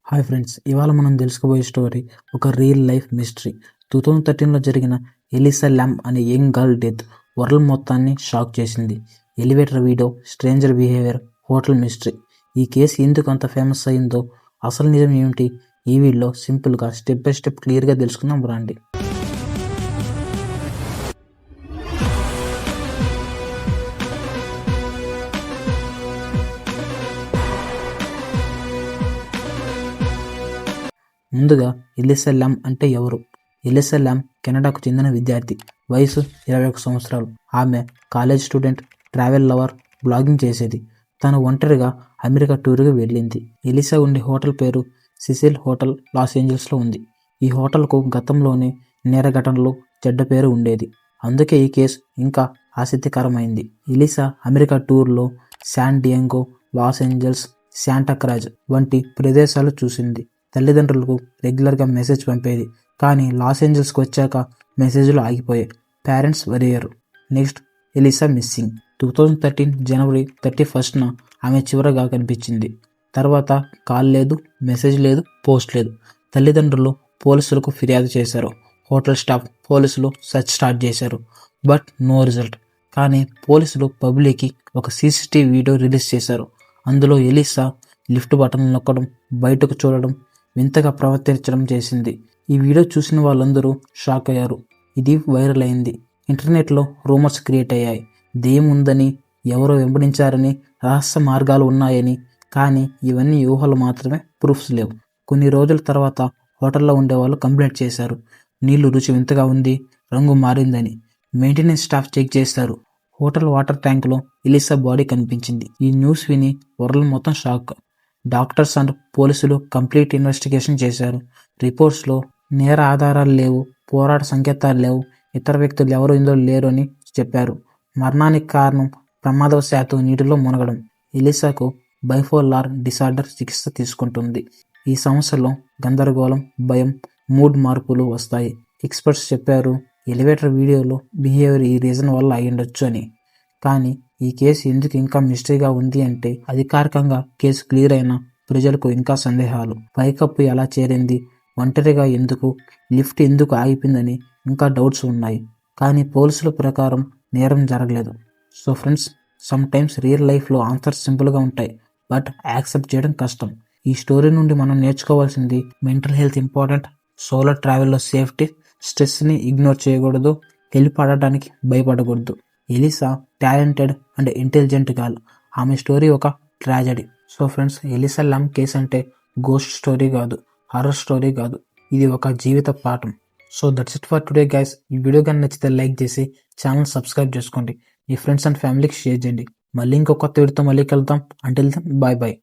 Hi friends, ఇవాళ మనం తెలుసుకోబోయే స్టోరీ ఒక రియల్ లైఫ్ మిస్టరీ. 2013లో జరిగిన ఎలిసా ల్యామ్ అనే యంగ్ గర్ల్ డెత్ వరల్డ్ మొత్తాన్ని షాక్ చేసింది. Elevator video, stranger behaviour, hotel mystery. ఈ కేసు ఎందుకు అంత ఫేమస్ అయిందో, అసలు నిజం ఏమిటి, ఈ వీడియోలో సింపుల్గా స్టెప్ బై స్టెప్ క్లియర్గా తెలుసుకుందాం రండి. ముందుగా ఎలిసా ల్యామ్ అంటే ఎవరు? ఎలిసా ల్యామ్ కెనడాకు చెందిన విద్యార్థి. వయసు 21 సంవత్సరాలు. ఆమె college student, travel lover, blogging చేసేది. తను ఒంటరిగా అమెరికా టూర్కి వెళ్ళింది. ఎలిసా ఉండే హోటల్ పేరు సిసిల్ హోటల్, లాస్ ఏంజల్స్లో ఉంది. ఈ హోటల్కు గతంలోనే నేర ఘటనలు, చెడ్డ పేరు ఉండేది. అందుకే ఈ కేసు ఇంకా ఆసక్తికరమైంది. ఎలిసా అమెరికా టూర్లో San Diego, Los Angeles, Santa Cruz వంటి ప్రదేశాలు చూసింది. తల్లిదండ్రులకు రెగ్యులర్గా మెసేజ్ పంపేది. కానీ లాస్ ఏంజల్స్కి వచ్చాక మెసేజ్లు ఆగిపోయాయి. పేరెంట్స్ వరియరు. Next, Elisa missing. 2013 జనవరి 31న ఆమె చివరగా కనిపించింది. తర్వాత కాల్ లేదు, మెసేజ్ లేదు, పోస్ట్ లేదు. తల్లిదండ్రులు పోలీసులకు ఫిర్యాదు చేశారు. హోటల్ స్టాఫ్, పోలీసులు సెర్చ్ స్టార్ట్ చేశారు. But no result. కానీ పోలీసులు పబ్లిక్కి ఒక సీసీటీవీ వీడియో రిలీజ్ చేశారు. అందులో ఎలిసా లిఫ్ట్ బటన్ నొక్కడం, బయటకు చూడడం, వింతగా ప్రవర్తించడం చేసింది. ఈ వీడియో చూసిన వాళ్ళందరూ షాక్ అయ్యారు. ఇది వైరల్ అయింది. ఇంటర్నెట్లో రూమర్స్ క్రియేట్ అయ్యాయి. దెయ్యం ఉందని, ఎవరో వెంబడించారని, రహస్య మార్గాలు ఉన్నాయని. కానీ ఇవన్నీ ఊహలు మాత్రమే, ప్రూఫ్స్ లేవు. కొన్ని రోజుల తర్వాత హోటల్లో ఉండేవాళ్ళు కంప్లైంట్ చేశారు. నీళ్లు రుచి వింతగా ఉంది, రంగు మారిందని. మెయింటెనెన్స్ స్టాఫ్ చెక్ చేశారు. హోటల్ వాటర్ ట్యాంకులో ఎలిసా బాడీ కనిపించింది. ఈ న్యూస్ విని వరల్డ్ మొత్తం షాక్. డాక్టర్స్ అండ్ పోలీసులు కంప్లీట్ ఇన్వెస్టిగేషన్ చేశారు. రిపోర్ట్స్లో నేర ఆధారాలు లేవు, పోరాట సంకేతాలు లేవు, ఇతర వ్యక్తులు ఎవరు ఇందులో లేరు అని చెప్పారు. మరణానికి కారణం ప్రమాదవశాత్తు నీటిలో మునగడం. ఎలిసాకు బైపోలార్ డిసార్డర్ చికిత్స తీసుకుంటుంది. ఈ సమస్యలో గందరగోళం, భయం, మూడ్ మార్పులు వస్తాయి. ఎక్స్పర్ట్స్ చెప్పారు ఎలివేటర్ వీడియోలో బిహేవియర్ ఈ రీజన్ వల్ల అయ్యుండొచ్చు అని. కానీ ఈ కేసు ఎందుకు ఇంకా మిస్టరీగా ఉంది అంటే, అధికారికంగా కేసు క్లియర్ అయినా ప్రజలకు ఇంకా సందేహాలు. పైకప్పు ఎలా చేరింది, ఒంటరిగా ఎందుకు, లిఫ్ట్ ఎందుకు ఆగిపోయిందని ఇంకా డౌట్స్ ఉన్నాయి. కానీ పోలీసుల ప్రకారం నేరం జరగలేదు. So friends, some times real లైఫ్లో ఆన్సర్స్ సింపుల్గా ఉంటాయి, బట్ యాక్సెప్ట్ చేయడం కష్టం. ఈ స్టోరీ నుండి మనం నేర్చుకోవాల్సింది, మెంటల్ హెల్త్ ఇంపార్టెంట్, సోలో ట్రావెల్లో సేఫ్టీ, స్ట్రెస్ని ఇగ్నోర్ చేయకూడదు, హెల్ప్ అడగడానికి భయపడకూడదు. Elisa talented and intelligent girl. ఆమె స్టోరీ ఒక tragedy. So friends, Elisa Lam case అంటే గోస్ట్ స్టోరీ కాదు, హారర్ స్టోరీ కాదు, ఇది ఒక జీవిత పాఠం. So that's it for today guys. ఈ వీడియో కానీ నచ్చితే లైక్ చేసి ఛానల్ సబ్స్క్రైబ్ చేసుకోండి. మీ ఫ్రెండ్స్ అండ్ ఫ్యామిలీకి షేర్ చేయండి. మళ్ళీ ఇంకో కొత్త వీడియోతో మళ్ళీ కలుద్దాం. Until then, bye bye.